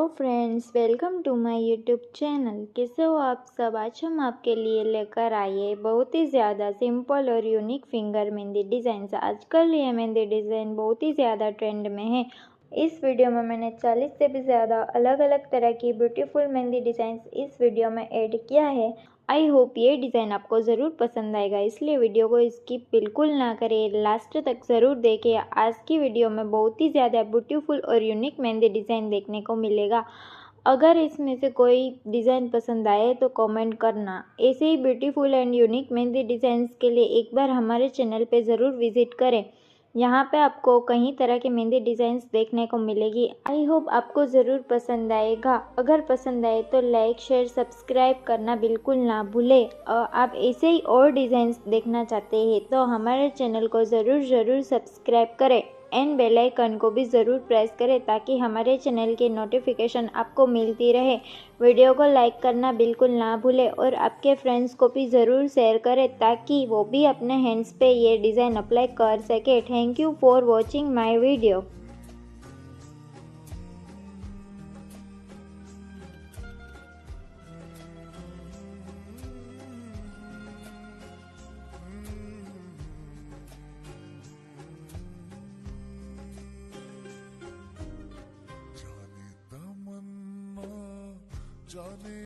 Friends, welcome to my YouTube channel. कैसे हो आप सब। आज हम आपके लिए लेकर आए बहुत ही ज़्यादा सिंपल और यूनिक फिंगर मेहंदी डिज़ाइन। आजकल ये मेहंदी डिज़ाइन बहुत ही ज़्यादा ट्रेंड में है। इस वीडियो में मैंने 40 से भी ज़्यादा अलग अलग तरह की ब्यूटीफुल मेहंदी डिज़ाइन इस वीडियो में ऐड किया है। आई होप ये डिज़ाइन आपको ज़रूर पसंद आएगा, इसलिए वीडियो को स्किप बिल्कुल ना करें, लास्ट तक ज़रूर देखें। आज की वीडियो में बहुत ही ज़्यादा ब्यूटीफुल और यूनिक मेहंदी डिज़ाइन देखने को मिलेगा। अगर इसमें से कोई डिज़ाइन पसंद आए तो कमेंट करना। ऐसे ही beautiful and unique mehndi designs के लिए एक बार हमारे चैनल पे ज़रूर विजिट करें। यहाँ पे आपको कई तरह के मेहंदी डिज़ाइंस देखने को मिलेगी। आई होप आपको ज़रूर पसंद आएगा। अगर पसंद आए तो लाइक शेयर सब्सक्राइब करना बिल्कुल ना भूलें। आप ऐसे ही और डिज़ाइंस देखना चाहते हैं तो हमारे चैनल को ज़रूर सब्सक्राइब करें एंड बेल आइकन को भी ज़रूर प्रेस करें ताकि हमारे चैनल की नोटिफिकेशन आपको मिलती रहे। वीडियो को लाइक करना बिल्कुल ना भूलें और आपके फ्रेंड्स को भी ज़रूर शेयर करें ताकि वो भी अपने हैंड्स पे ये डिज़ाइन अप्लाई कर सके। Thank you for watching my video. जाने तमन्ना जाने